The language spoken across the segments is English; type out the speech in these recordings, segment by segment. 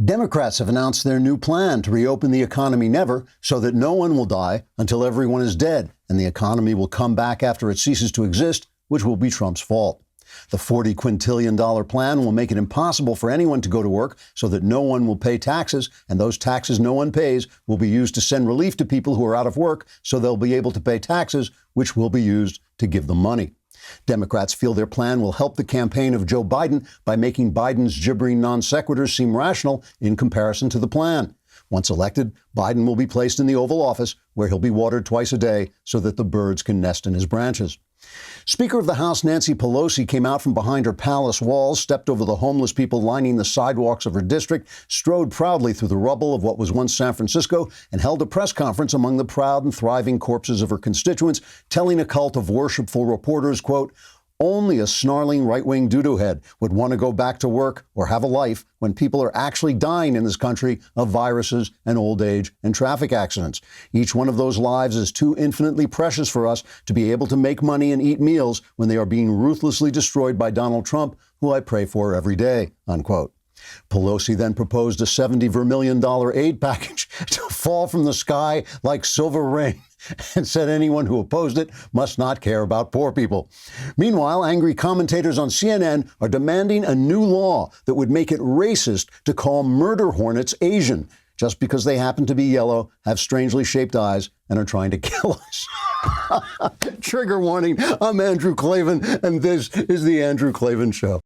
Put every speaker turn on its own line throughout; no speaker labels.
Democrats have announced their new plan to reopen the economy never, so that no one will die until everyone is dead, and the economy will come back after it ceases to exist, which will be Trump's fault. The $40 quintillion plan will make it impossible for anyone to go to work so that no one will pay taxes, and those taxes no one pays will be used to send relief to people who are out of work so they'll be able to pay taxes, which will be used to give them money. Democrats feel their plan will help the campaign of Joe Biden by making Biden's gibbering non sequiturs seem rational in comparison to the plan. Once elected, Biden will be placed in the Oval Office, where he'll be watered twice a day so that the birds can nest in his branches. Speaker of the House Nancy Pelosi came out from behind her palace walls, stepped over the homeless people lining the sidewalks of her district, strode proudly through the rubble of what was once San Francisco, and held a press conference among the proud and thriving corpses of her constituents, telling a cult of worshipful reporters, quote, "Only a snarling right-wing doo-doo-head would want to go back to work or have a life when people are actually dying in this country of viruses and old age and traffic accidents. Each one of those lives is too infinitely precious for us to be able to make money and eat meals when they are being ruthlessly destroyed by Donald Trump, who I pray for every day," unquote. Pelosi then proposed a $70 vermillion aid package to fall from the sky like silver rain, and said anyone who opposed it must not care about poor people. Meanwhile, angry commentators on CNN are demanding a new law that would make it racist to call murder hornets Asian, just because they happen to be yellow, have strangely shaped eyes, and are trying to kill us. Trigger warning, I'm Andrew Klavan, and this is The Andrew Klavan Show.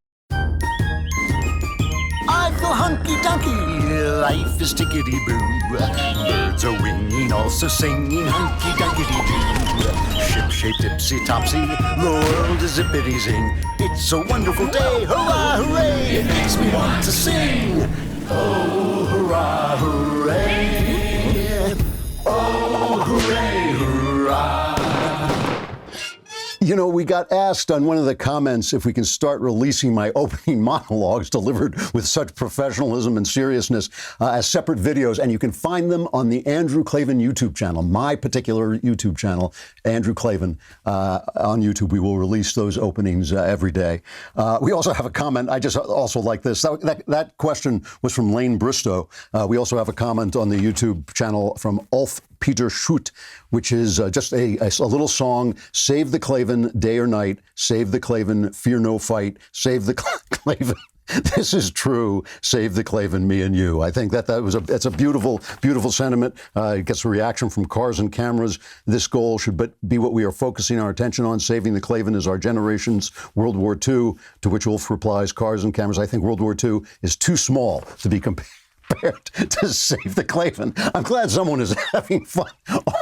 I feel hunky-dunky, life is tickety-boo. Birds are winging, also singing hunky-dunky-doo. Ship-shaped, ipsy-topsy, the world is zippity-zing. It's a wonderful day, hurrah, hooray! It makes me want to sing. Oh, hurrah, hooray! Oh, hooray, hurrah!
You know, we got asked on one of the comments if we can start releasing my opening monologues delivered with such professionalism and seriousness as separate videos, and you can find them on the Andrew Klavan YouTube channel, my particular YouTube channel, Andrew Klavan, on YouTube. We will release those openings every day. We also have a comment. I just also like this. That question was from Lane Bristow. We also have a comment on the YouTube channel from Ulf Peter Schutt, which is just a little song, Save the Klavan, Day or Night, Save the Klavan, Fear No Fight, Save the Klavan. This is true. Save the Klavan, me and you. I think that's a beautiful, beautiful sentiment. It gets a reaction from cars and cameras. This goal should be what we are focusing our attention on. Saving the Klavan is our generation's World War II, to which Wolf replies, cars and cameras. I think World War II is too small to be compared to Save the Klavan. I'm glad someone is having fun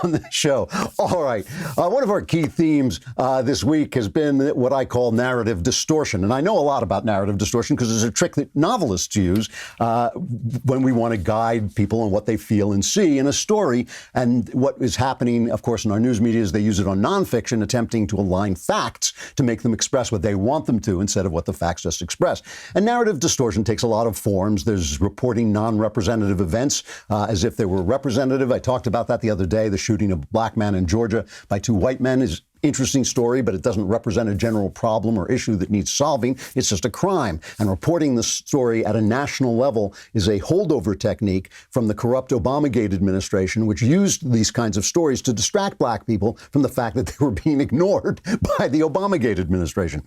on the show. All right. One of our key themes this week has been what I call narrative distortion. And I know a lot about narrative distortion because it's a trick that novelists use when we want to guide people on what they feel and see in a story. And what is happening, of course, in our news media is they use it on nonfiction, attempting to align facts to make them express what they want them to instead of what the facts just express. And narrative distortion takes a lot of forms. There's reporting non-representative events as if they were representative. I talked about that the other day. The shooting of a black man in Georgia by two white men is interesting story, but it doesn't represent a general problem or issue that needs solving. It's just a crime. And reporting the story at a national level is a holdover technique from the corrupt Obamagate administration, which used these kinds of stories to distract black people from the fact that they were being ignored by the Obamagate administration.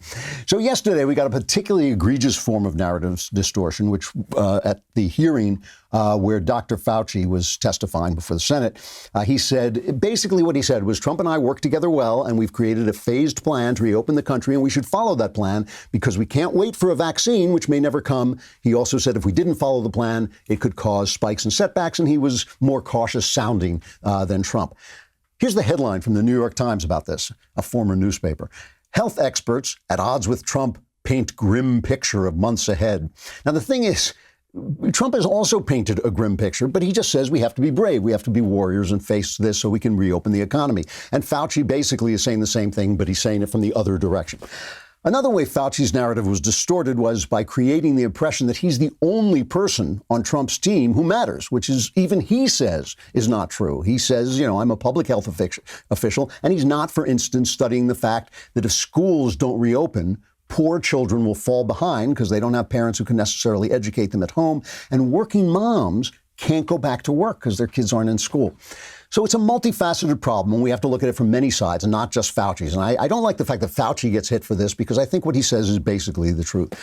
So yesterday, we got a particularly egregious form of narrative distortion, which at the hearing where Dr. Fauci was testifying before the Senate, he said, basically what he said was Trump and I work together well, and we've created a phased plan to reopen the country, and we should follow that plan because we can't wait for a vaccine, which may never come. He also said if we didn't follow the plan, it could cause spikes and setbacks, and he was more cautious sounding than Trump. Here's the headline from the New York Times about this, a former newspaper. Health experts at odds with Trump paint grim picture of months ahead. Now, the thing is, Trump has also painted a grim picture, but he just says we have to be brave. We have to be warriors and face this so we can reopen the economy. And Fauci basically is saying the same thing, but he's saying it from the other direction. Another way Fauci's narrative was distorted was by creating the impression that he's the only person on Trump's team who matters, which is even he says is not true. He says, you know, I'm a public health official, and he's not, for instance, studying the fact that if schools don't reopen, Poor children will fall behind because they don't have parents who can necessarily educate them at home. And working moms can't go back to work because their kids aren't in school. So it's a multifaceted problem, and we have to look at it from many sides and not just Fauci's. And I don't like the fact that Fauci gets hit for this because I think what he says is basically the truth.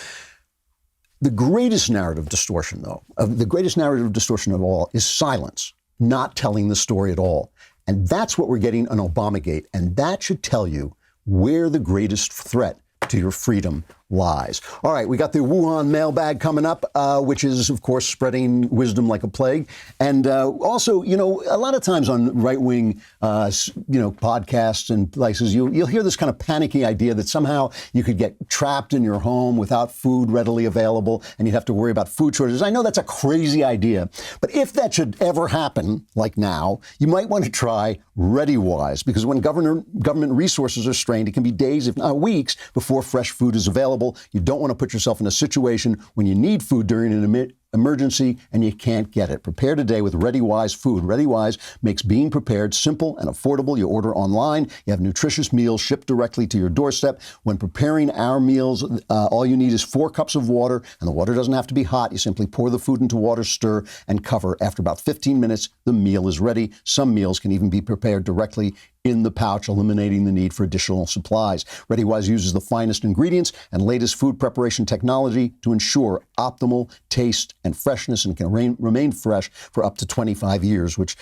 The greatest narrative distortion, though, of all is silence, not telling the story at all. And that's what we're getting on Obamagate. And that should tell you where the greatest threat to your freedom lies. All right, we got the Wuhan Mailbag coming up, which is, of course, spreading wisdom like a plague. And also, you know, a lot of times on right-wing, podcasts and places, you'll hear this kind of panicky idea that somehow you could get trapped in your home without food readily available and you'd have to worry about food shortages. I know that's a crazy idea, but if that should ever happen, like now, you might want to try ReadyWise, because when government resources are strained, it can be days, if not weeks, before fresh food is available. You don't want to put yourself in a situation when you need food during an emergency and you can't get it. Prepare today with ReadyWise food. ReadyWise makes being prepared simple and affordable. You order online. You have nutritious meals shipped directly to your doorstep. When preparing our meals, all you need is 4 cups of water, and the water doesn't have to be hot. You simply pour the food into water, stir, and cover. After about 15 minutes, the meal is ready. Some meals can even be prepared directly in the pouch, eliminating the need for additional supplies. ReadyWise uses the finest ingredients and latest food preparation technology to ensure optimal taste and freshness, and can remain fresh for up to 25 years, which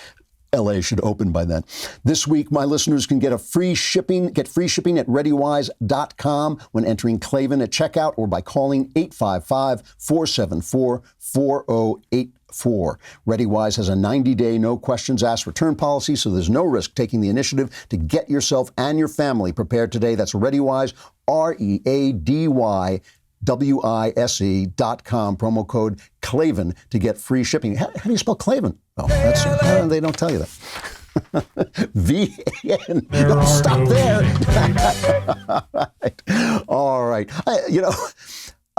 LA should open by then. This week, my listeners can get free shipping at ReadyWise.com when entering Klavan at checkout or by calling 855-474-4084. ReadyWise has a 90-day, no questions asked return policy, so there's no risk taking the initiative to get yourself and your family prepared today. That's ReadyWise, ReadyWise.com, promo code Klavan to get free shipping. How do you spell Klavan? Oh, they don't tell you that. V-A-N. No, stop there. All right.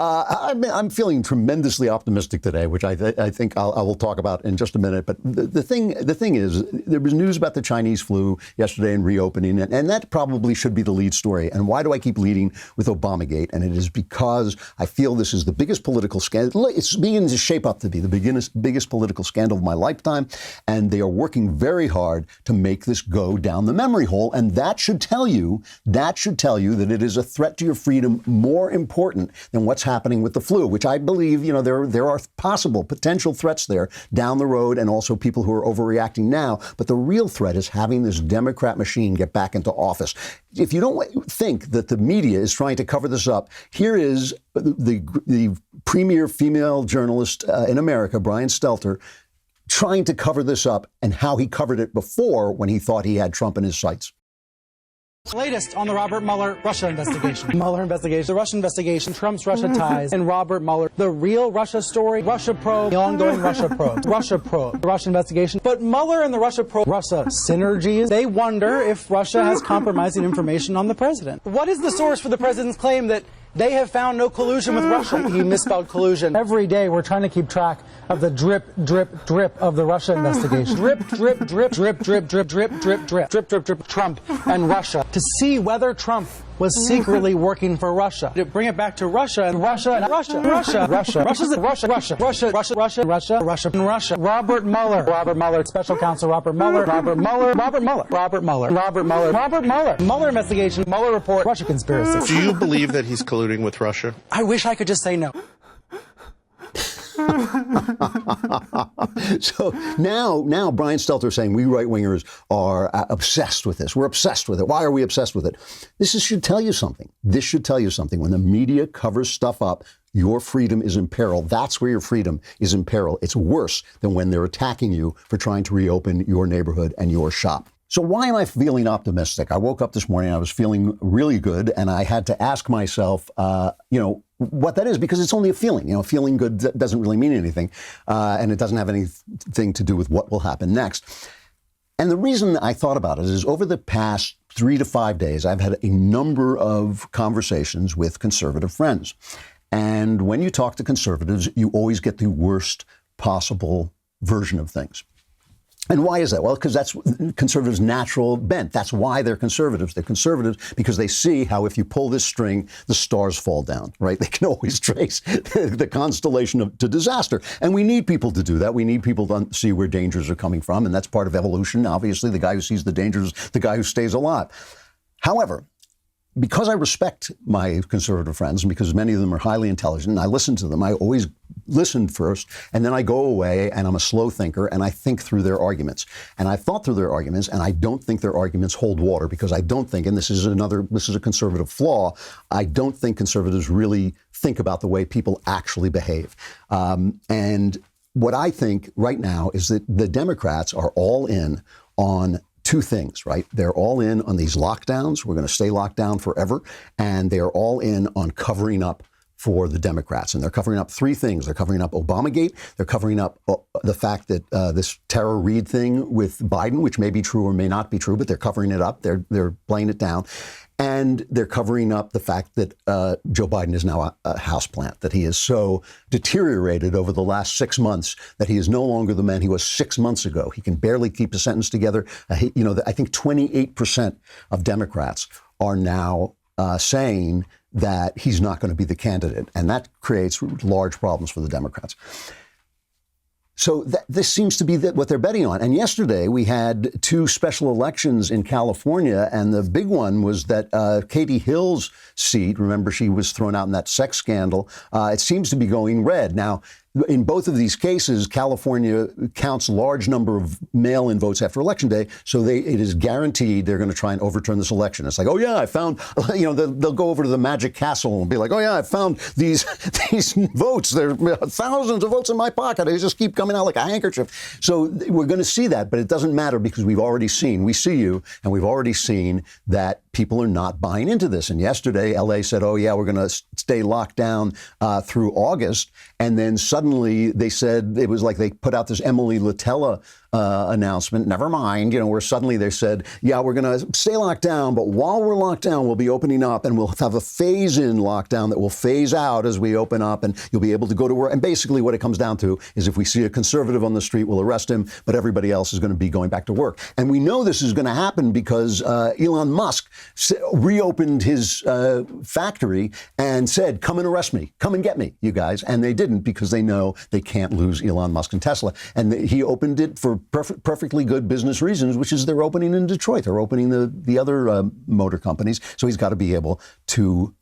I'm feeling tremendously optimistic today, which I think I will talk about in just a minute. But the thing is, there was news about the Chinese flu yesterday and reopening, and that probably should be the lead story. And why do I keep leading with Obamagate? And it is because I feel this is the biggest political scandal. It's beginning to shape up to be the biggest political scandal of my lifetime. And they are working very hard to make this go down the memory hole. And that should tell you that it is a threat to your freedom more important than what's happening with the flu, which I believe, there are potential threats there down the road, and also people who are overreacting now. But the real threat is having this Democrat machine get back into office. If you don't think that the media is trying to cover this up, here is the premier female journalist in America, Brian Stelter, trying to cover this up, and how he covered it before when he thought he had Trump in his sights.
Latest on the Robert Mueller Russia investigation. Mueller investigation, the Russian investigation, Trump's Russia ties, and Robert Mueller, the real Russia story, Russia probe, the ongoing Russia probe, the Russia investigation. But Mueller and the Russia probe, Russia synergies, they wonder if Russia has compromising information on the president. What is the source for the president's claim that they have found no collusion with Russia? He misspelled collusion. Every day we're trying to keep track of the drip, drip, drip of the Russia investigation. Drip, drip, drip, drip, drip, drip, drip, drip, drip, drip, drip, drip, Trump and Russia. To see whether Trump was secretly working for Russia. To bring it back to Russia and Russia and Russia. Russia's Russia. Robert Mueller, special counsel Robert Mueller. Mueller investigation, Mueller report, Russia conspiracy.
Do you believe that he's colluding with Russia?
I wish I could just say no.
So now Brian Stelter saying we right-wingers are obsessed with this. We're obsessed with it. Why are we obsessed with it? This should tell you something. This should tell you something. When the media covers stuff up, your freedom is in peril. That's where your freedom is in peril. It's worse than when they're attacking you for trying to reopen your neighborhood and your shop. So why am I feeling optimistic? I woke up this morning, I was feeling really good, and I had to ask myself, what that is, because it's only a feeling. Feeling good doesn't really mean anything, and it doesn't have anything to do with what will happen next. And the reason I thought about it is over the past 3 to 5 days, I've had a number of conversations with conservative friends. And when you talk to conservatives, you always get the worst possible version of things. And why is that? Well, because that's conservatives' natural bent. That's why they're conservatives. They're conservatives because they see how if you pull this string, the stars fall down, right? They can always trace the constellation to disaster. And we need people to do that. We need people to see where dangers are coming from. And that's part of evolution. Obviously, the guy who sees the dangers, the guy who stays alive. However, because I respect my conservative friends and because many of them are highly intelligent, and I listen to them, I always listen first, and then I go away and I'm a slow thinker and I think through their arguments. And I've thought through their arguments and I don't think their arguments hold water because I don't think, and this is a conservative flaw, I don't think conservatives really think about the way people actually behave. And what I think right now is that the Democrats are all in on two things, right? They're all in on these lockdowns. We're going to stay locked down forever. And they're all in on covering up for the Democrats. And they're covering up three things. They're covering up Obamagate. They're covering up the fact that this Tara Reade thing with Biden, which may be true or may not be true, but they're covering it up. They're playing it down. And they're covering up the fact that Joe Biden is now a houseplant, that he is so deteriorated over the last 6 months that he is no longer the man he was 6 months ago. He can barely keep a sentence together. I think 28% of Democrats are now saying that he's not going to be the candidate. And that creates large problems for the Democrats. So this seems to be what they're betting on. And yesterday we had two special elections in California, and the big one was that Katie Hill's seat, remember she was thrown out in that sex scandal, it seems to be going red. Now, in both of these cases, California counts large number of mail-in votes after Election Day, so it is guaranteed they're going to try and overturn this election. It's like, oh yeah, I found, they'll go over to the Magic Castle and be like, oh yeah, I found these votes. There are thousands of votes in my pocket. They just keep coming out like a handkerchief. So we're going to see that, but it doesn't matter because we've already seen, we see you, and we've already seen that people are not buying into this. And yesterday, LA said, oh yeah, we're going to stay locked down through August. And then suddenly they said, it was like they put out this Emily Latella announcement. Never mind, where suddenly they said, yeah, we're going to stay locked down, but while we're locked down, we'll be opening up and we'll have a phase-in lockdown that will phase out as we open up and you'll be able to go to work. And basically what it comes down to is if we see a conservative on the street, we'll arrest him, but everybody else is going to be going back to work. And we know this is going to happen because Elon Musk reopened his factory and said, come and arrest me, come and get me, you guys. And they didn't because they know they can't lose Elon Musk and Tesla. And he opened it for perfectly good business reasons, which is they're opening in Detroit. They're opening the other motor companies. So he's got to be able to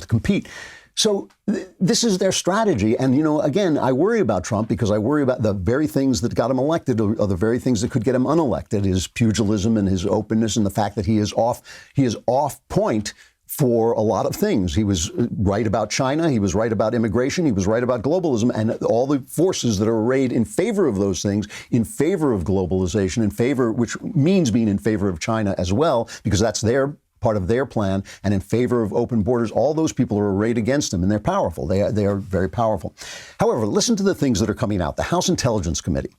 compete. So this is their strategy. And, again, I worry about Trump because I worry about the very things that got him elected or the very things that could get him unelected, his pugilism and his openness and the fact that he is off point for a lot of things. He was right about China. He was right about immigration. He was right about globalism and all the forces that are arrayed in favor of those things, in favor of globalization, which means being in favor of China as well, because that's part of their plan, and in favor of open borders. All those people are arrayed against him, and they're powerful. They are very powerful. However, listen to the things that are coming out. The House Intelligence Committee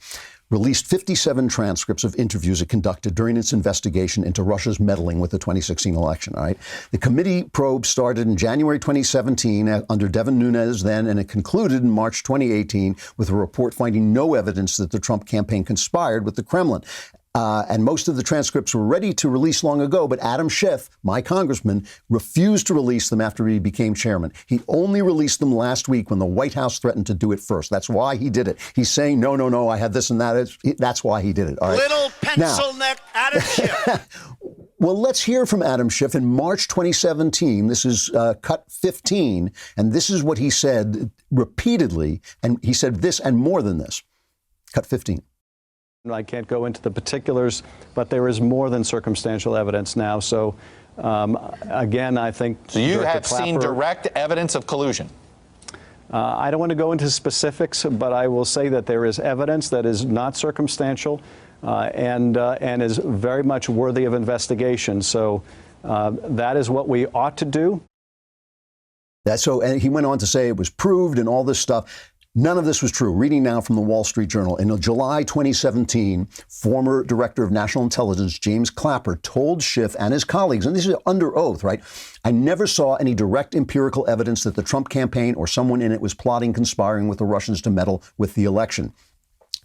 released 57 transcripts of interviews it conducted during its investigation into Russia's meddling with the 2016 election. All right. The committee probe started in January 2017 under Devin Nunes then, and it concluded in March 2018 with a report finding no evidence that the Trump campaign conspired with the Kremlin. And most of the transcripts were ready to release long ago, but Adam Schiff, my congressman, refused to release them after he became chairman. He only released them last week when the White House threatened to do it first. That's why he did it. He's saying, no, I had this and that. That's why he did it. All right.
Little pencil neck Adam Schiff.
Well, let's hear from Adam Schiff in March 2017. This is cut 15, and this is what he said repeatedly, and he said this and more than this. Cut 15.
I can't go into the particulars, but there is more than circumstantial evidence now. So, again, I think...
So you have seen direct evidence of collusion?
I don't want to go into specifics, but I will say that there is evidence that is not circumstantial and is very much worthy of investigation. So that is what we ought to do.
And he went on to say it was proved and all this stuff. None of this was true. Reading now from the Wall Street Journal. In July 2017, former Director of National Intelligence James Clapper told Schiff and his colleagues, and this is under oath, right? I never saw any direct empirical evidence that the Trump campaign or someone in it was plotting, conspiring with the Russians to meddle with the election.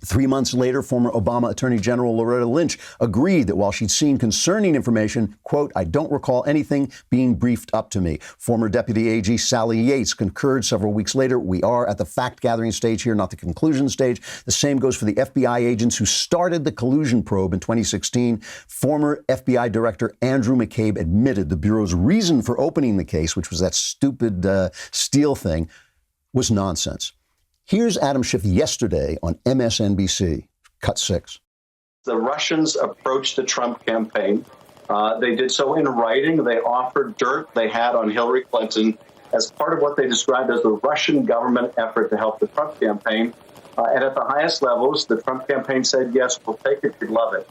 3 months later, former Obama Attorney General Loretta Lynch agreed that while she'd seen concerning information, quote, I don't recall anything being briefed up to me. Former Deputy AG Sally Yates concurred several weeks later. We are at the fact-gathering stage here, not the conclusion stage. The same goes for the FBI agents who started the collusion probe in 2016. Former FBI Director Andrew McCabe admitted the Bureau's reason for opening the case, which was that stupid Steele thing, was nonsense. Here's Adam Schiff yesterday on MSNBC, cut 6.
The Russians approached the Trump campaign. They did so in writing. They offered dirt they had on Hillary Clinton as part of what they described as the Russian government effort to help the Trump campaign. And at the highest levels, the Trump campaign said, yes, we'll take it, we'd love it.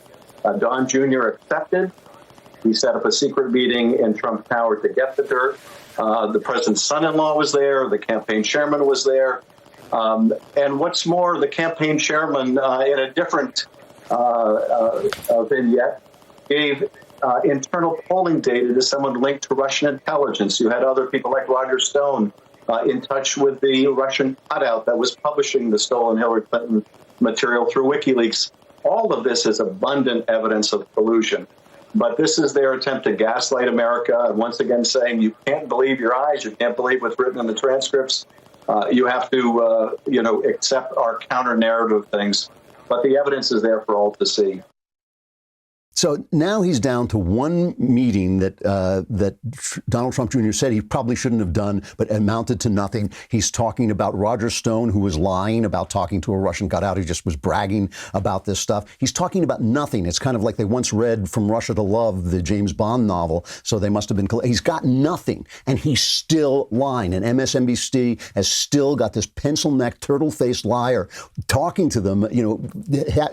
Don Jr. accepted. He set up a secret meeting in Trump Tower to get the dirt. The president's son-in-law was there. The campaign chairman was there. And what's more, the campaign chairman, in a different vignette, gave internal polling data to someone linked to Russian intelligence. You had other people like Roger Stone in touch with the Russian cutout that was publishing the stolen Hillary Clinton material through WikiLeaks. All of this is abundant evidence of collusion. But this is their attempt to gaslight America, and once again saying you can't believe your eyes, you can't believe what's written in the transcripts. You have to, accept our counter-narrative of things. But the evidence is there for all to see.
So now he's down to one meeting that Donald Trump Jr. said he probably shouldn't have done, but amounted to nothing. He's talking about Roger Stone, who was lying about talking to a Russian cutout. He just was bragging about this stuff. He's talking about nothing. It's kind of like they once read From Russia to Love, the James Bond novel, so they must have been. He's got nothing, and he's still lying. And MSNBC has still got this pencil-necked, turtle-faced liar talking to them,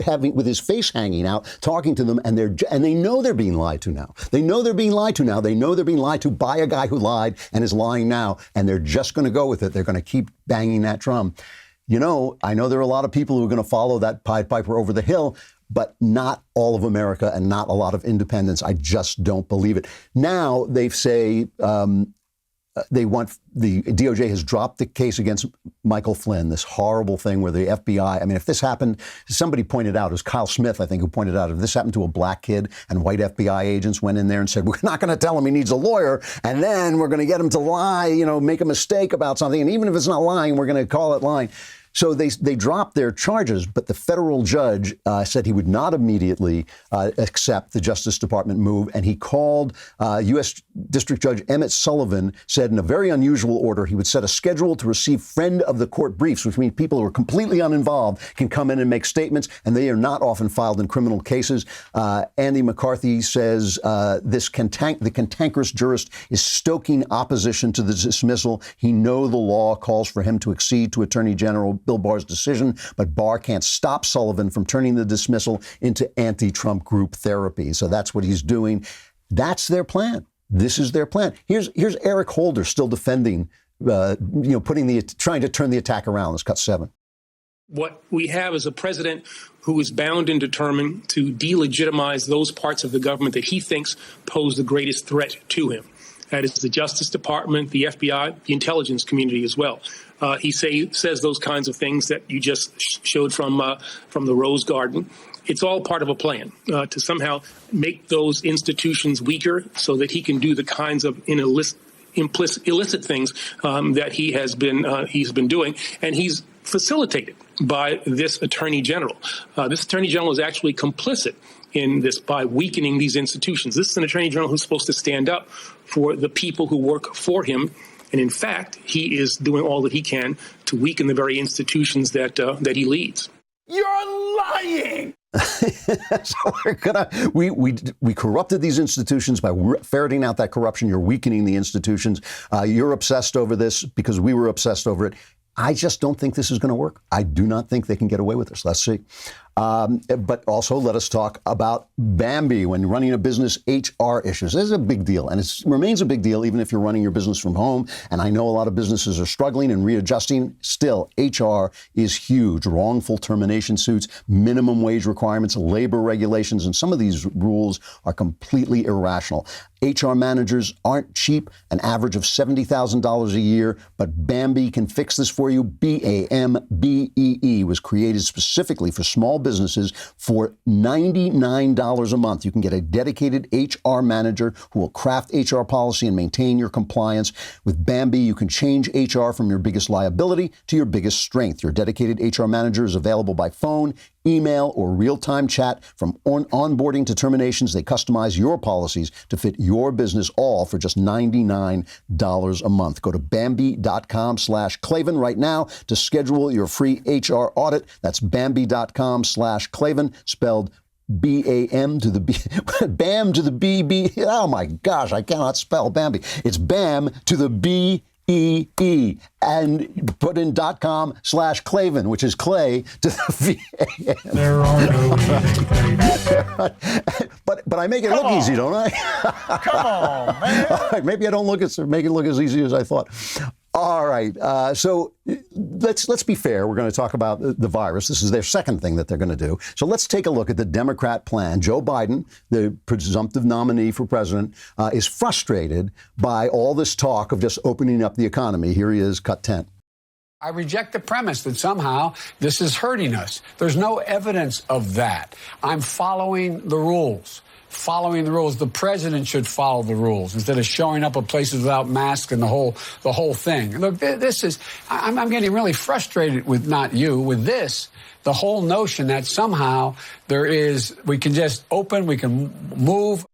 having with his face hanging out, talking to them, and they know they're being lied to now. They know they're being lied to now. They know they're being lied to by a guy who lied and is lying now, and they're just going to go with it. They're going to keep banging that drum. I know there are a lot of people who are going to follow that Pied Piper over the hill, but not all of America and not a lot of independents. I just don't believe it. Now they say the DOJ has dropped the case against Michael Flynn, this horrible thing where the FBI, if this happened, somebody pointed out, it was Kyle Smith, I think, who pointed out, if this happened to a black kid and white FBI agents went in there and said, we're not going to tell him he needs a lawyer, and then we're going to get him to lie, make a mistake about something, and even if it's not lying, we're going to call it lying. So they dropped their charges, but the federal judge said he would not immediately accept the Justice Department move, and he called U.S. District Judge Emmett Sullivan, said in a very unusual order he would set a schedule to receive friend of the court briefs, which means people who are completely uninvolved can come in and make statements, and they are not often filed in criminal cases. Andy McCarthy says the cantankerous jurist is stoking opposition to the dismissal. He knows the law calls for him to accede to Attorney General Bill Barr's decision, but Barr can't stop Sullivan from turning the dismissal into anti-Trump group therapy. So that's what he's doing. That's their plan. This is their plan. Here's Eric Holder still defending, trying to turn the attack around. Let's cut 7.
What we have is a president who is bound and determined to delegitimize those parts of the government that he thinks pose the greatest threat to him. That is the Justice Department, the FBI, the intelligence community as well. He says those kinds of things that you just showed from the Rose Garden. It's all part of a plan to somehow make those institutions weaker so that he can do the kinds of illicit things that he's been doing, and he's facilitated by this Attorney General. This Attorney General is actually complicit in this by weakening these institutions. This is an Attorney General who's supposed to stand up for the people who work for him. And in fact, he is doing all that he can to weaken the very institutions that he leads.
You're lying!
So we corrupted these institutions by ferreting out that corruption. You're weakening the institutions. You're obsessed over this because we were obsessed over it. I just don't think this is going to work. I do not think they can get away with this. Let's see. But also let us talk about Bambi when running a business, HR issues. This is a big deal, and it remains a big deal even if you're running your business from home. And I know a lot of businesses are struggling and readjusting. Still, HR is huge. Wrongful termination suits, minimum wage requirements, labor regulations, and some of these rules are completely irrational. HR managers aren't cheap, an average of $70,000 a year, but Bambi can fix this for you. BAMBEE was created specifically for small businesses for $99 a month. You can get a dedicated HR manager who will craft HR policy and maintain your compliance. With Bambi, you can change HR from your biggest liability to your biggest strength. Your dedicated HR manager is available by phone, email, or real-time chat. From onboarding to terminations, they customize your policies to fit your business, all for just $99 a month. Go to Bambi.com/Klavan right now to schedule your free HR audit. That's Bambi.com/Klavan, spelled BAM to the B, BAM to the BB. Oh my gosh, I cannot spell Bambi. It's BAM to the BEE, and put in .com/Klavan, which is Clay to the VAM.
There are no
but I make it look easy, don't I?
Come on, man.
All right, maybe I don't make it look as easy as I thought. All right, so let's be fair. We're going to talk about the virus. This is their second thing that they're going to do. So let's take a look at the Democrat plan. Joe Biden, the presumptive nominee for president, is frustrated by all this talk of just opening up the economy. Here he is, cut 10.
I reject the premise that somehow this is hurting us. There's no evidence of that. I'm following the rules. Following the rules. The president should follow the rules instead of showing up at places without masks and the whole thing. Look, this is, I'm getting really frustrated with with this, the whole notion that somehow we can just open, we can move.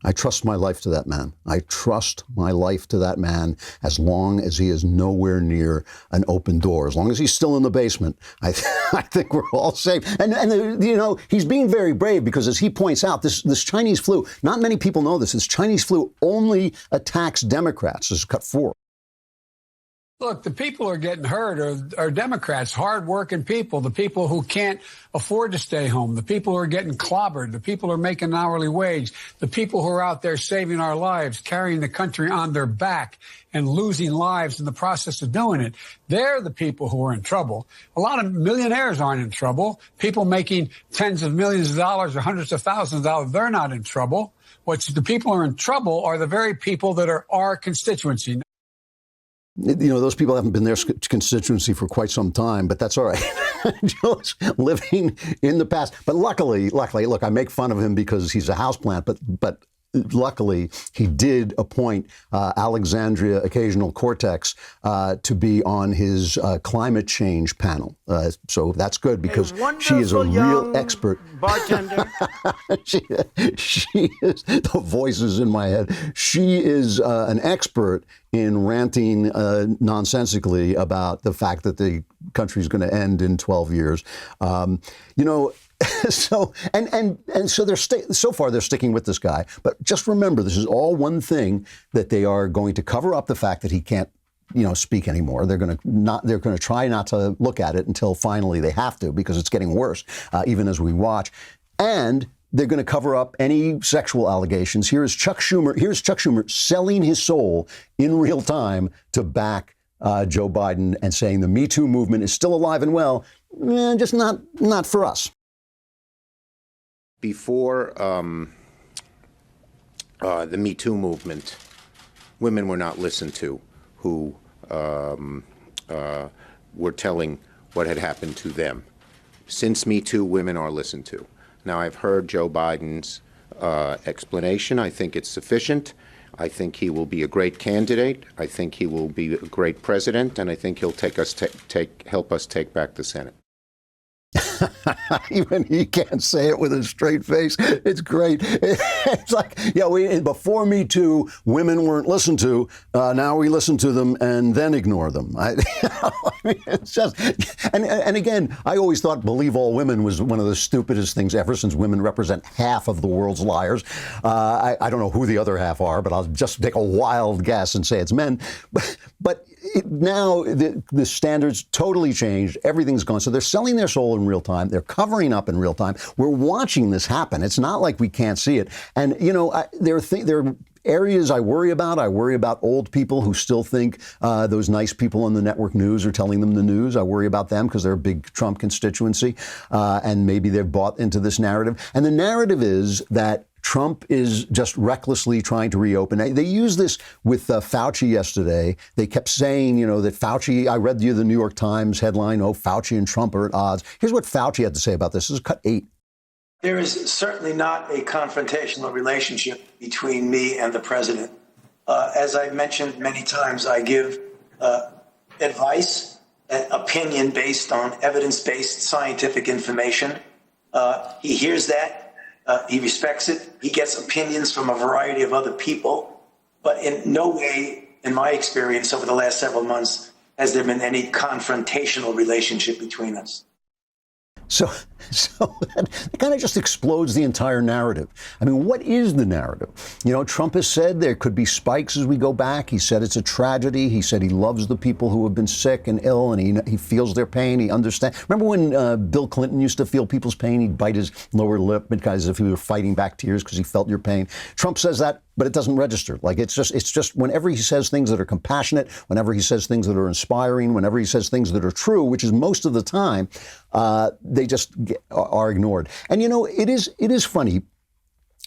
I trust my life to that man. I trust my life to that man as long as he is nowhere near an open door. As long as he's still in the basement, I think we're all safe. And you know, he's being very brave because, as he points out, this Chinese flu, not many people know this, this Chinese flu only attacks Democrats. This is cut 4.
Look, the people who are getting hurt are Democrats, hard-working people, the people who can't afford to stay home, the people who are getting clobbered, the people who are making an hourly wage, the people who are out there saving our lives, carrying the country on their back and losing lives in the process of doing it. They're the people who are in trouble. A lot of millionaires aren't in trouble. People making tens of millions of dollars or hundreds of thousands of dollars, they're not in trouble. The people who are in trouble are the very people that are our constituency.
You know, those people haven't been their constituency for quite some time, but that's all right. Joe's living in the past. But luckily, look, I make fun of him because he's a houseplant, but luckily, he did appoint Alexandria Occasional Cortex to be on his climate change panel. So that's good because she is a real expert.
Bartender.
she is, the voices in my head. She is an expert in ranting nonsensically about the fact that the country is going to end in 12 years. You know, so so far they're sticking with this guy. But just remember, this is all one thing that they are going to cover up the fact that he can't, speak anymore. They're going to try not to look at it until finally they have to, because it's getting worse, even as we watch. And they're going to cover up any sexual allegations. Here's Chuck Schumer selling his soul in real time to back Joe Biden and saying the Me Too movement is still alive and well, just not for us.
Before the Me Too movement, women were not listened to who were telling what had happened to them. Since Me Too, women are listened to. Now, I've heard Joe Biden's explanation. I think it's sufficient. I think he will be a great candidate. I think he will be a great president, and I think he'll help us take back the Senate.
Even he can't say it with a straight face. It's great. It's like, before Me Too, women weren't listened to. Now we listen to them and then ignore them. It's just, and again, I always thought believe all women was one of the stupidest things ever, since women represent half of the world's liars. I don't know who the other half are, but I'll just take a wild guess and say it's men. But now the standards totally changed. Everything's gone. So they're selling their soul in real time. They're covering up in real time. We're watching this happen. It's not like we can't see it. And, there are areas I worry about. I worry about old people who still think those nice people on the network news are telling them the news. I worry about them because they're a big Trump constituency, and maybe they've bought into this narrative. And the narrative is that Trump is just recklessly trying to reopen. They used this with Fauci yesterday. They kept saying, that Fauci, I read the New York Times headline, Fauci and Trump are at odds. Here's what Fauci had to say about this. This is cut 8.
There is certainly not a confrontational relationship between me and the president. As I've mentioned many times, I give advice, opinion based on evidence-based scientific information. He hears that. He respects it. He gets opinions from a variety of other people. But in no way, in my experience over the last several months, has there been any confrontational relationship between us.
So that kind of just explodes the entire narrative. I mean, what is the narrative? Trump has said there could be spikes as we go back. He said it's a tragedy. He said he loves the people who have been sick and ill, and he feels their pain. He understands. Remember when Bill Clinton used to feel people's pain? He'd bite his lower lip as if he were fighting back tears because he felt your pain. Trump says that, but it doesn't register. It's just whenever he says things that are compassionate, whenever he says things that are inspiring, whenever he says things that are true, which is most of the time, they just are ignored. And, it is funny.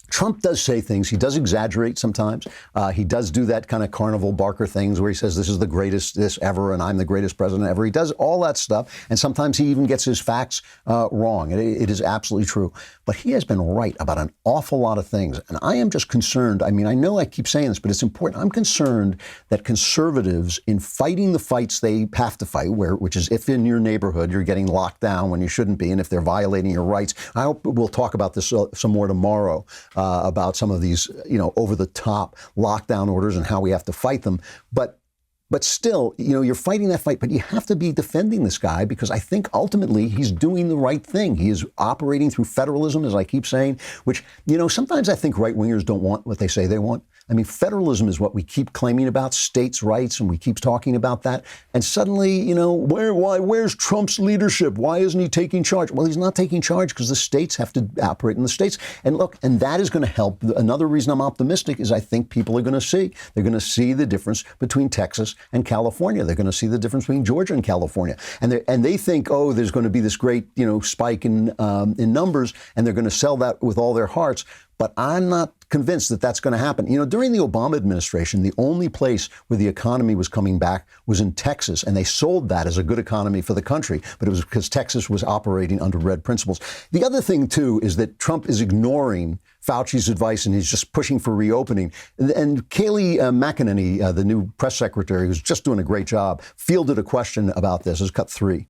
Trump does say things. He does exaggerate sometimes. He does do that kind of carnival barker things where he says this is the greatest this ever and I'm the greatest president ever. He does all that stuff. And sometimes he even gets his facts wrong. It is absolutely true. But he has been right about an awful lot of things. And I am just concerned. I mean, I know I keep saying this, but it's important. I'm concerned that conservatives, in fighting the fights they have to fight, which is if in your neighborhood you're getting locked down when you shouldn't be, and if they're violating your rights. I hope we'll talk about this some more tomorrow. About some of these, over-the-top lockdown orders and how we have to fight them. But still, you're fighting that fight, but you have to be defending this guy because I think ultimately he's doing the right thing. He is operating through federalism, as I keep saying, which, sometimes I think right-wingers don't want what they say they want. I mean, federalism is what we keep claiming about, states' rights, and we keep talking about that. And suddenly, where's Trump's leadership? Why isn't he taking charge? Well, he's not taking charge because the states have to operate in the states. And look, and that is going to help. Another reason I'm optimistic is I think people are going to see. They're going to see the difference between Texas and California. They're going to see the difference between Georgia and California. And they think, there's going to be this great, spike in numbers, and they're going to sell that with all their hearts. But I'm not convinced that that's going to happen. During the Obama administration, the only place where the economy was coming back was in Texas, and they sold that as a good economy for the country. But it was because Texas was operating under red principles. The other thing, too, is that Trump is ignoring Fauci's advice, and he's just pushing for reopening. And Kayleigh McEnany, the new press secretary, who's just doing a great job, fielded a question about this. It's cut 3.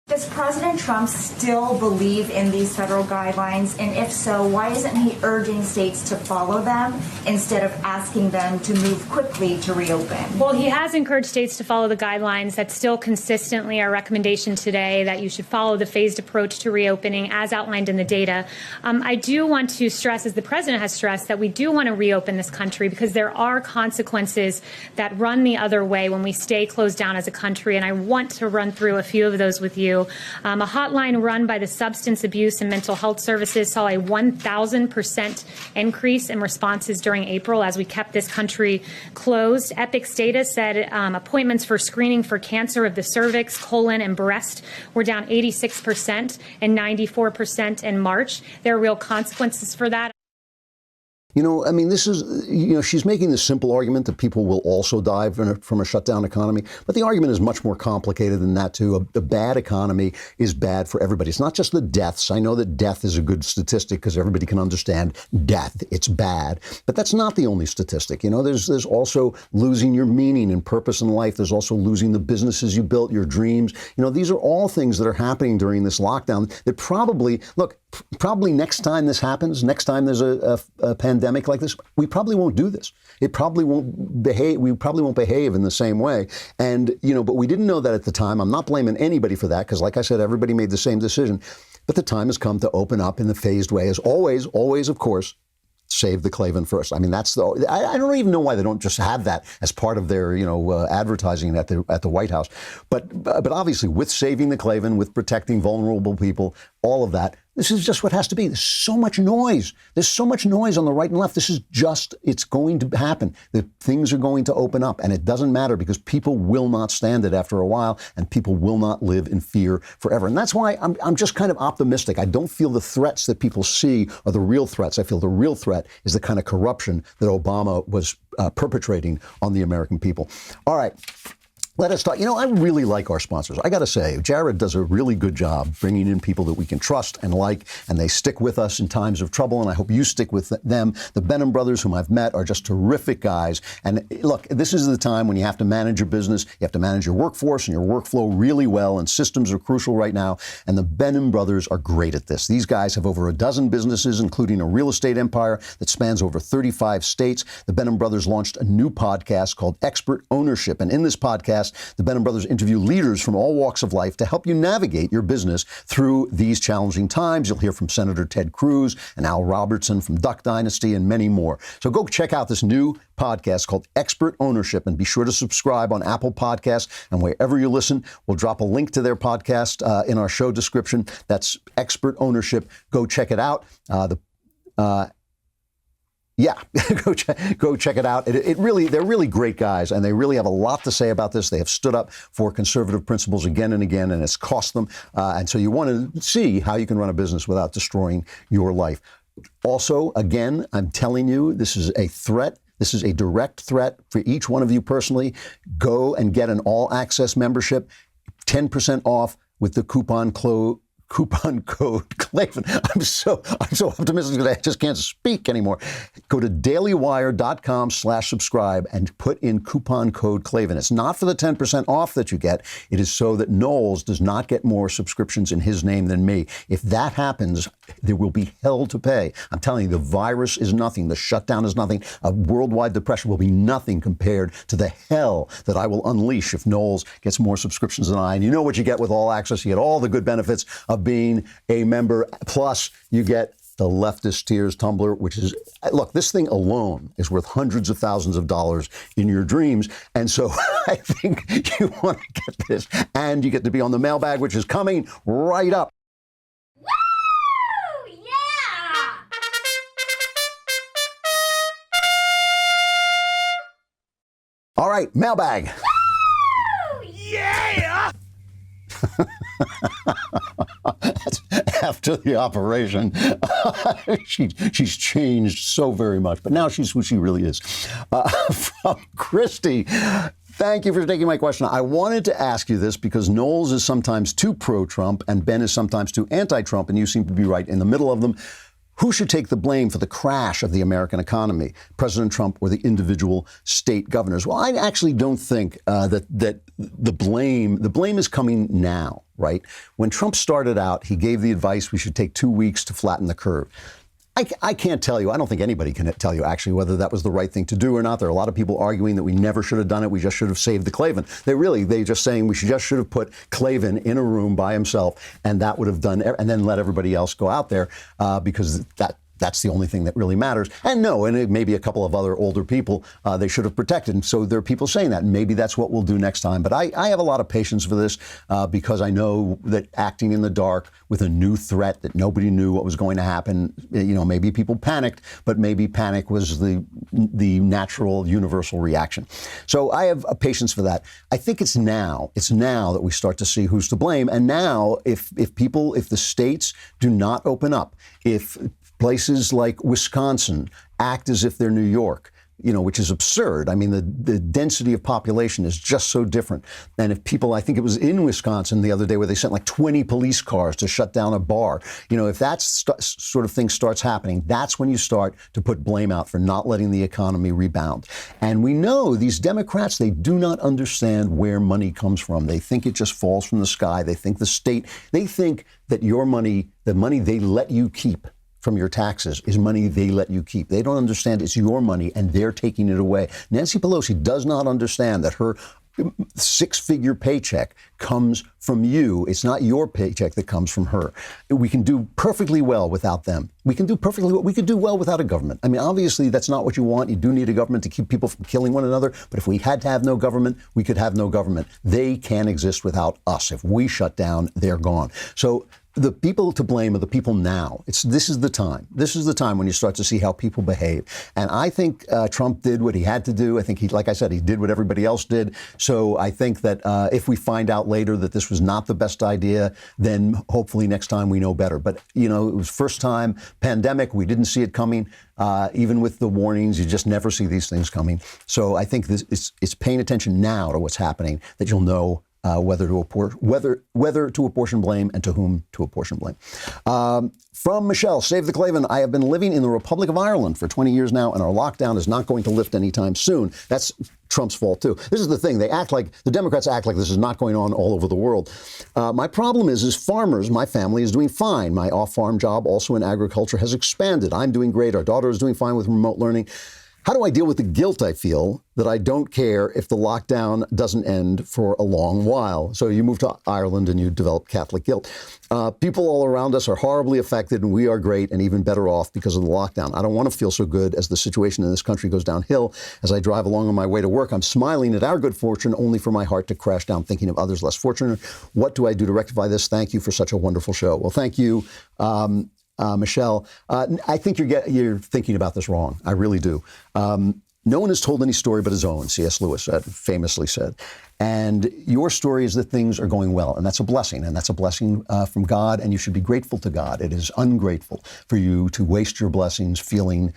Does President Trump still believe in these federal guidelines? And if so, why isn't he urging states to follow them instead of asking them to move quickly to reopen?
Well, he has encouraged states to follow the guidelines. That's still consistently our recommendation today, that you should follow the phased approach to reopening as outlined in the data. I do want to stress, as the president has stressed, that we do want to reopen this country because there are consequences that run the other way when we stay closed down as a country. And I want to run through a few of those with you. A hotline run by the Substance Abuse and Mental Health Services saw a 1,000% increase in responses during April as we kept this country closed. Epic's data said appointments for screening for cancer of the cervix, colon, and breast were down 86% and 94% in March. There are real consequences for that.
This is, she's making the simple argument that people will also die from a shutdown economy. But the argument is much more complicated than that, too. A bad economy is bad for everybody. It's not just the deaths. I know that death is a good statistic because everybody can understand death. It's bad. But that's not the only statistic. There's also losing your meaning and purpose in life. There's also losing the businesses you built, your dreams. These are all things that are happening during this lockdown that probably next time this happens, next time there's a pandemic like this, we probably won't do this. It probably won't behave. We probably won't behave in the same way. And, but we didn't know that at the time. I'm not blaming anybody for that because, like I said, everybody made the same decision. But the time has come to open up in the phased way, as always, of course, save the Klavan first. I mean, that's I don't even know why they don't just have that as part of their, advertising at the White House. But obviously, with saving the Klavan, with protecting vulnerable people, all of that, this is just what has to be. There's so much noise. There's so much noise on the right and left. This is just, it's going to happen. The things are going to open up, and it doesn't matter because people will not stand it after a while, and people will not live in fear forever. And that's why I'm just kind of optimistic. I don't feel the threats that people see are the real threats. I feel the real threat is the kind of corruption that Obama was perpetrating on the American people. All right. Let us talk. I really like our sponsors. I got to say, Jared does a really good job bringing in people that we can trust and like, and they stick with us in times of trouble, and I hope you stick with them. The Benham brothers, whom I've met, are just terrific guys. And look, this is the time when you have to manage your business, you have to manage your workforce and your workflow really well, and systems are crucial right now, and the Benham brothers are great at this. These guys have over a dozen businesses, including a real estate empire that spans over 35 states. The Benham brothers launched a new podcast called Expert Ownership, and in this podcast, the Benham brothers interview leaders from all walks of life to help you navigate your business through these challenging times. You'll hear from Senator Ted Cruz and Al Robertson from Duck Dynasty and many more. So go check out this new podcast called Expert Ownership, and be sure to subscribe on Apple Podcasts and wherever you listen. We'll drop a link to their podcast in our show description. That's Expert Ownership. Go check it out. Go check it out. They're really great guys, and they really have a lot to say about this. They have stood up for conservative principles again and again, and it's cost them. And so you want to see how you can run a business without destroying your life. Also, again, I'm telling you, this is a threat. This is a direct threat for each one of you personally. Go and get an all-access membership, 10% off with the coupon code Klavan. I'm so optimistic that I just can't speak anymore. Go to dailywire.com/subscribe and put in coupon code Klavan. It's not for the 10% off that you get. It is so that Knowles does not get more subscriptions in his name than me. If that happens, there will be hell to pay. I'm telling you, the virus is nothing. The shutdown is nothing. A worldwide depression will be nothing compared to the hell that I will unleash if Knowles gets more subscriptions than I. And you know what you get with all access. You get all the good benefits of being a member. Plus, you get the Leftist Tears tumbler, which is, look, this thing alone is worth hundreds of thousands of dollars in your dreams. And so I think you want to get this. And you get to be on the mailbag, which is coming right up.
Woo! Yeah!
All right, mailbag.
Woo! Yeah!
After the operation, she's changed so very much, but now she's who she really is. From Christy, thank you for taking my question. I wanted to ask you this because Knowles is sometimes too pro-Trump and Ben is sometimes too anti-Trump, and you seem to be right in the middle of them. Who should take the blame for the crash of the American economy, President Trump or the individual state governors? Well, I actually don't think that the blame is coming now, right? When Trump started out, he gave the advice we should take 2 weeks to flatten the curve. I can't tell you. I don't think anybody can tell you, actually, whether that was the right thing to do or not. There are a lot of people arguing that we never should have done it. We just should have saved the Klavan. They're just saying we should have put Klavan in a room by himself, and that would have done, and then let everybody else go out there because that's the only thing that really matters. And maybe a couple of other older people they should have protected. And so there are people saying that. And maybe that's what we'll do next time. But I have a lot of patience for this because I know that acting in the dark with a new threat that nobody knew what was going to happen, maybe people panicked, but maybe panic was the natural universal reaction. So I have a patience for that. I think it's now that we start to see who's to blame. And now if the states do not open up, if places like Wisconsin act as if they're New York, which is absurd. I mean, the density of population is just so different. And if people, I think it was in Wisconsin the other day where they sent like 20 police cars to shut down a bar. If that sort of thing starts happening, that's when you start to put blame out for not letting the economy rebound. And we know these Democrats, they do not understand where money comes from. They think it just falls from the sky. They think they think that your money, the money they let you keep from your taxes is money they let you keep. They don't understand it's your money and they're taking it away. Nancy Pelosi does not understand that her six-figure paycheck comes from you. It's not your paycheck that comes from her. We can do perfectly well without them. We can do perfectly well. We could do well without a government. I mean, obviously, that's not what you want. You do need a government to keep people from killing one another. But if we had to have no government, we could have no government. They can't exist without us. If we shut down, they're gone. So the people to blame are the people now. This is the time. This is the time when you start to see how people behave. And I think Trump did what he had to do. I think like I said, he did what everybody else did. So I think that if we find out later that this was not the best idea, then hopefully next time we know better. But, it was first time pandemic. We didn't see it coming. Even with the warnings, you just never see these things coming. So I think it's paying attention now to what's happening that you'll know whether to apportion blame and to whom to apportion blame. From Michelle, Save the Klavan. I have been living in the Republic of Ireland for 20 years now, and our lockdown is not going to lift anytime soon. That's Trump's fault, too. This is the thing. The Democrats act like this is not going on all over the world. My problem is farmers, my family is doing fine. My off-farm job, also in agriculture, has expanded. I'm doing great. Our daughter is doing fine with remote learning. How do I deal with the guilt I feel that I don't care if the lockdown doesn't end for a long while? So you move to Ireland and you develop Catholic guilt. People all around us are horribly affected, and we are great and even better off because of the lockdown. I don't want to feel so good as the situation in this country goes downhill. As I drive along on my way to work, I'm smiling at our good fortune, only for my heart to crash down thinking of others less fortunate. What do I do to rectify this? Thank you for such a wonderful show. Well, thank you. Michelle, I think you're thinking about this wrong. I really do. No one has told any story but his own, C.S. Lewis famously said. And your story is that things are going well, and that's a blessing, and that's a blessing from God, and you should be grateful to God. It is ungrateful for you to waste your blessings feeling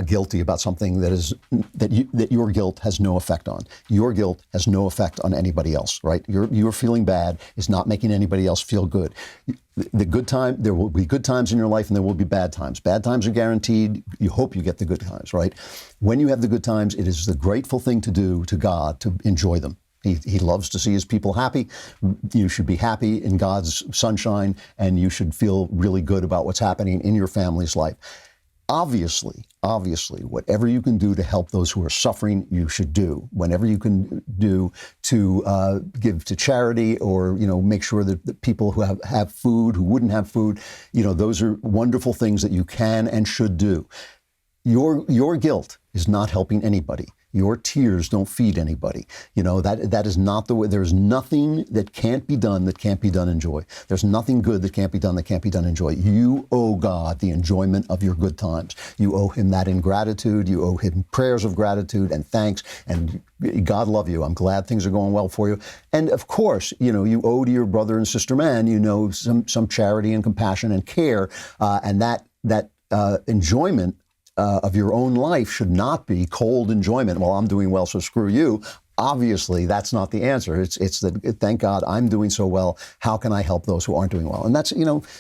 guilty about something that your guilt has no effect on. Your guilt has no effect on anybody else, right? Your feeling bad is not making anybody else feel good. There will be good times in your life and there will be bad times. Bad times are guaranteed. You hope you get the good times, right? When you have the good times, it is the grateful thing to do to God to enjoy them. He loves to see his people happy. You should be happy in God's sunshine, and you should feel really good about what's happening in your family's life. Obviously, whatever you can do to help those who are suffering, you should do. Whenever you can do to give to charity, or make sure that the people who have food, who wouldn't have food, those are wonderful things that you can and should do. Your guilt is not helping anybody. Your tears don't feed anybody. That is not the way. There's nothing that can't be done in joy. There's nothing good that can't be done in joy. You owe God the enjoyment of your good times. You owe him that in gratitude. You owe him prayers of gratitude and thanks. And God love you. I'm glad things are going well for you. And of course, you owe to your brother and sister man, some charity and compassion and care. And that enjoyment of your own life should not be cold enjoyment. Well, I'm doing well, so screw you. Obviously, that's not the answer. It's that, thank God I'm doing so well. How can I help those who aren't doing well? And that's,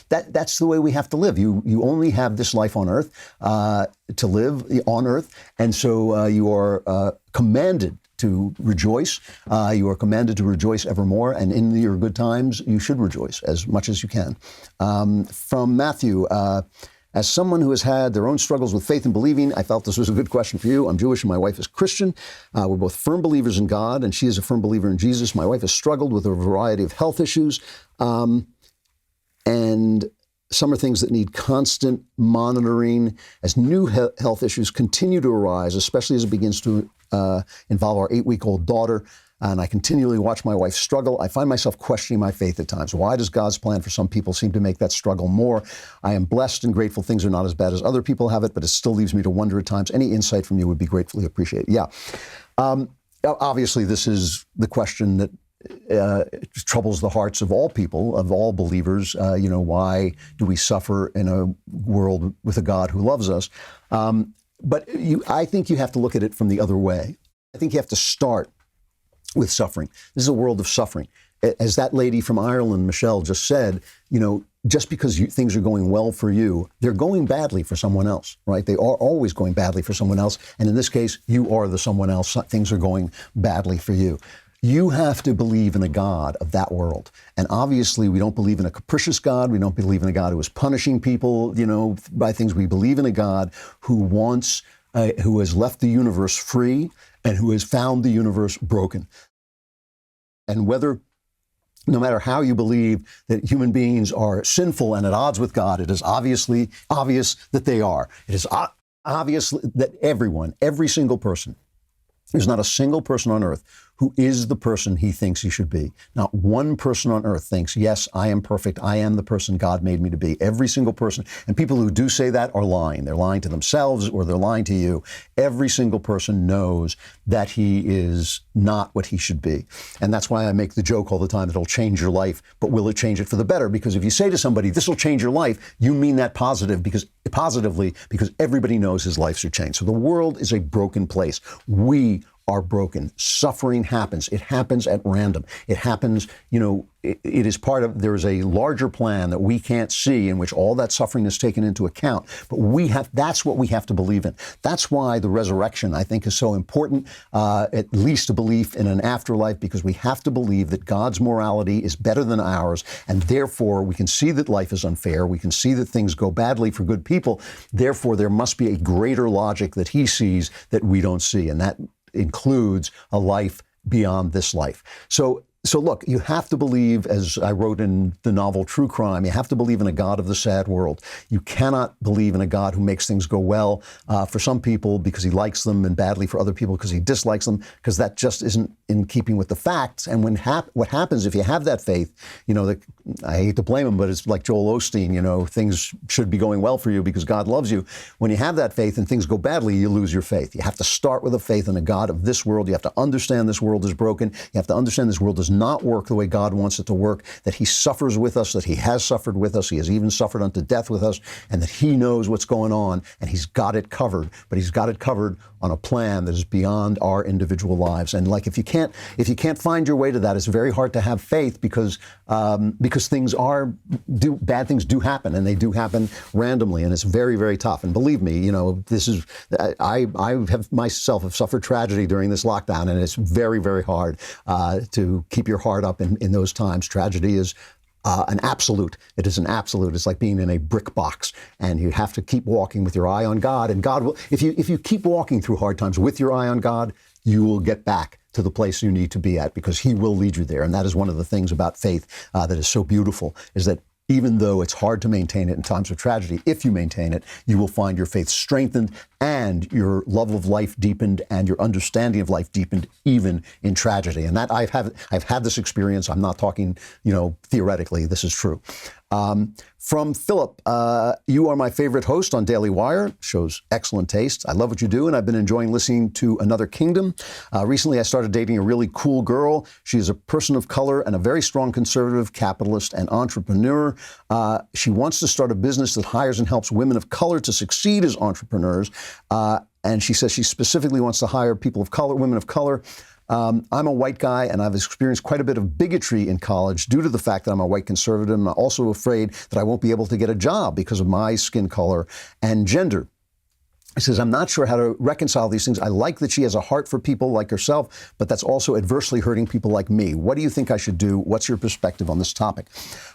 that's the way we have to live. You only have this life on earth to live on earth. And so you are commanded to rejoice. You are commanded to rejoice evermore. And in your good times, you should rejoice as much as you can. From Matthew, as someone who has had their own struggles with faith and believing, I felt this was a good question for you. I'm Jewish and my wife is Christian. We're both firm believers in God, and she is a firm believer in Jesus. My wife has struggled with a variety of health issues, and some are things that need constant monitoring as new health issues continue to arise, especially as it begins to involve our 8-week-old daughter. And I continually watch my wife struggle. I find myself questioning my faith at times. Why does God's plan for some people seem to make that struggle more? I am blessed and grateful things are not as bad as other people have it, but it still leaves me to wonder at times. Any insight from you would be gratefully appreciated. Yeah. Obviously, this is the question that troubles the hearts of all people, of all believers. Why do we suffer in a world with a God who loves us? But I think you have to look at it from the other way. I think you have to start with suffering. This is a world of suffering. As that lady from Ireland, Michelle, just said, just because things are going well for you, they're going badly for someone else, right? They are always going badly for someone else. And in this case, you are the someone else. Things are going badly for you. You have to believe in a God of that world. And obviously, we don't believe in a capricious God. We don't believe in a God who is punishing people, by things. We believe in a God who who has left the universe free and who has found the universe broken. And whether, no matter how you believe that human beings are sinful and at odds with God, it is obviously obvious that they are. It is obvious that every single person, there's not a single person on earth who is the person he thinks he should be. Not one person on earth thinks, yes, I am perfect. I am the person God made me to be. Every single person. And people who do say that are lying. They're lying to themselves or they're lying to you. Every single person knows that he is not what he should be. And that's why I make the joke all the time that it'll change your life, but will it change it for the better? Because if you say to somebody, this will change your life, you mean that positively because everybody knows his life should change. So the world is a broken place. We are broken. Suffering happens. It happens at random. It happens, it is part of, there is a larger plan that we can't see in which all that suffering is taken into account. But that's what we have to believe in. That's why the resurrection, I think, is so important, at least a belief in an afterlife, because we have to believe that God's morality is better than ours. And therefore, we can see that life is unfair. We can see that things go badly for good people. Therefore, there must be a greater logic that he sees that we don't see. And that includes a life beyond this life. So look, you have to believe, as I wrote in the novel True Crime, you have to believe in a God of the sad world. You cannot believe in a God who makes things go well for some people because he likes them and badly for other people because he dislikes them, because that just isn't in keeping with the facts. And what happens if you have that faith, I hate to blame him, but it's like Joel Osteen, things should be going well for you because God loves you. When you have that faith and things go badly, you lose your faith. You have to start with a faith in a God of this world. You have to understand this world is broken. You have to understand this world does not work the way God wants it to work, that he suffers with us, that he has suffered with us, he has even suffered unto death with us, and that he knows what's going on, and he's got it covered. But he's got it covered on a plan that is beyond our individual lives. And like, if you can't find your way to that, it's very hard to have faith because bad things do happen, and they do happen randomly, and it's very, very tough. And believe me, I have suffered tragedy during this lockdown, and it's very, very hard to keep your heart up in those times. Tragedy is an absolute. It is an absolute. It's like being in a brick box, and you have to keep walking with your eye on God. And God will, if you keep walking through hard times with your eye on God, you will get back to the place you need to be at, because he will lead you there. And that is one of the things about faith that is so beautiful, is that even though it's hard to maintain it in times of tragedy, if you maintain it, you will find your faith strengthened and your love of life deepened and your understanding of life deepened, even in tragedy. And that I've had this experience. I'm not talking, theoretically. This is true. From Philip, you are my favorite host on Daily Wire. Shows excellent taste. I love what you do, and I've been enjoying listening to Another Kingdom. Recently, I started dating a really cool girl. She is a person of color and a very strong conservative, capitalist, and entrepreneur. She wants to start a business that hires and helps women of color to succeed as entrepreneurs. And she says she specifically wants to hire people of color, women of color. I'm a white guy, and I've experienced quite a bit of bigotry in college due to the fact that I'm a white conservative. I'm also afraid that I won't be able to get a job because of my skin color and gender. He says, I'm not sure how to reconcile these things. I like that she has a heart for people like herself, but that's also adversely hurting people like me. What do you think I should do? What's your perspective on this topic?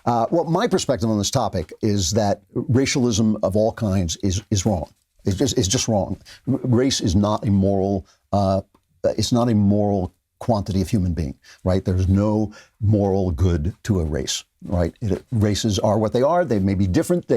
Well, my perspective on this topic is that racialism of all kinds is wrong. It's just wrong. Race is not a moral it's not a moral quantity of human being, right? There's no moral good to a race, right? Races are what they are. They may be different.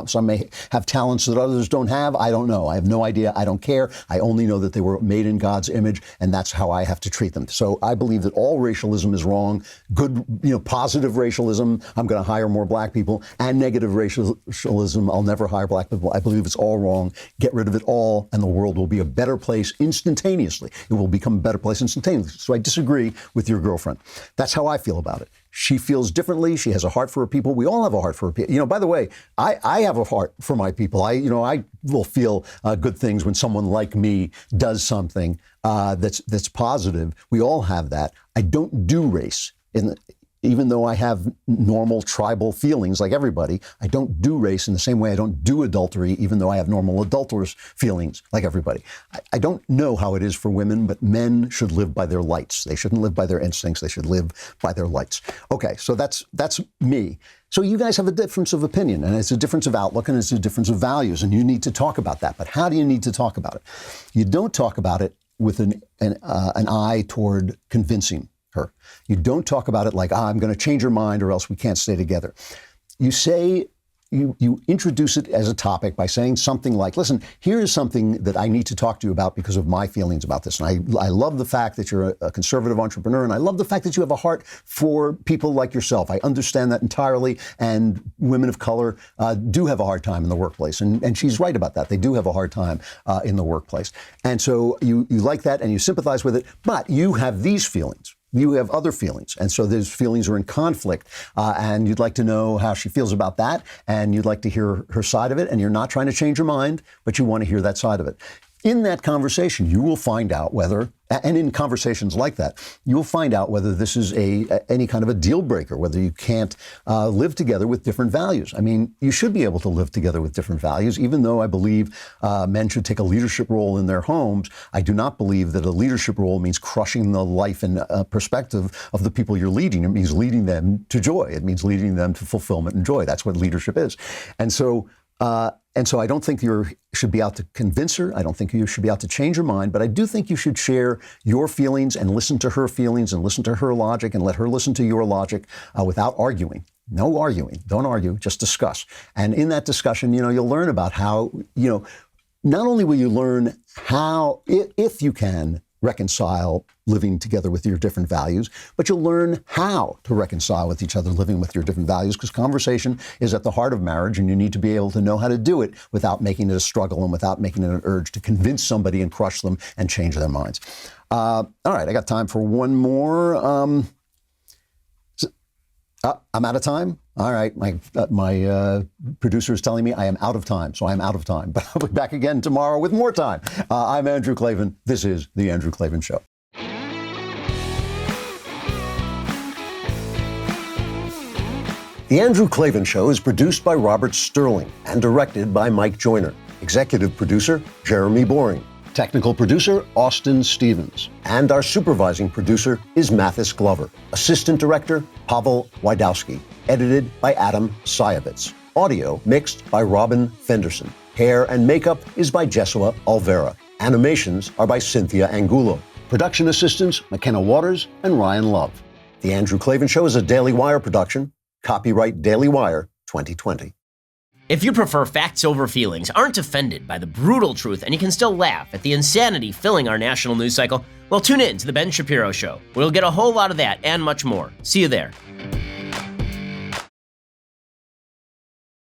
Some may have talents that others don't have. I don't know. I have no idea. I don't care. I only know that they were made in God's image, and that's how I have to treat them. So I believe that all racialism is wrong. Good, positive racialism, I'm going to hire more black people, and negative racialism, I'll never hire black people. I believe it's all wrong. Get rid of it all, and the world will be a better place instantaneously. It will become a better place instantaneously. So I disagree with your girlfriend. That's how I feel about it. She feels differently. She has a heart for her people. We all have a heart for her people. By the way, I have a heart for my people. I will feel good things when someone like me does something that's positive. We all have that. I don't do race. Even though I have normal tribal feelings like everybody, I don't do race in the same way I don't do adultery, even though I have normal adulterous feelings like everybody. I don't know how it is for women, but men should live by their lights. They shouldn't live by their instincts. They should live by their lights. Okay, so that's me. So you guys have a difference of opinion, and it's a difference of outlook, and it's a difference of values, and you need to talk about that. But how do you need to talk about it? You don't talk about it with an eye toward convincing her. You don't talk about it like, I'm going to change your mind or else we can't stay together. You say, you introduce it as a topic by saying something like, listen, here is something that I need to talk to you about because of my feelings about this. And I love the fact that you're a conservative entrepreneur, and I love the fact that you have a heart for people like yourself. I understand that entirely, and women of color do have a hard time in the workplace. And she's right about that. They do have a hard time in the workplace. And so you like that and you sympathize with it, but you have these feelings. You have other feelings. And so those feelings are in conflict. And you'd like to know how she feels about that. And you'd like to hear her side of it. And you're not trying to change her mind, but you want to hear that side of it. In that conversation, you will find out whether, and in conversations like that, you'll find out whether this is any kind of a deal breaker, whether you can't live together with different values. I mean, you should be able to live together with different values, even though I believe men should take a leadership role in their homes. I do not believe that a leadership role means crushing the life and perspective of the people you're leading. It means leading them to joy. It means leading them to fulfillment and joy. That's what leadership is. And so I don't think you should be out to convince her. I don't think you should be out to change her mind, but I do think you should share your feelings and listen to her feelings and listen to her logic and let her listen to your logic without arguing. No arguing. Don't argue. Just discuss. And in that discussion, you'll learn about how, not only will you learn how, if you can reconcile living together with your different values, but you'll learn how to reconcile with each other living with your different values, because conversation is at the heart of marriage, and you need to be able to know how to do it without making it a struggle and without making it an urge to convince somebody and crush them and change their minds. All right, I got time for one more. I'm out of time. All right, my producer is telling me I am out of time, so I'm out of time. But I'll be back again tomorrow with more time. I'm Andrew Klavan. This is The Andrew Klavan Show. The Andrew Klavan Show is produced by Robert Sterling and directed by Mike Joyner. Executive producer, Jeremy Boring. Technical producer, Austin Stevens. And our supervising producer is Mathis Glover. Assistant director, Pavel Wydowski. Edited by Adam Sayevitz. Audio mixed by Robin Fenderson. Hair and makeup is by Jesua Alvera. Animations are by Cynthia Angulo. Production assistants, McKenna Waters and Ryan Love. The Andrew Klavan Show is a Daily Wire production. Copyright Daily Wire 2020.
If you prefer facts over feelings, aren't offended by the brutal truth, and you can still laugh at the insanity filling our national news cycle, well, tune in to The Ben Shapiro Show. We'll get a whole lot of that and much more. See you there.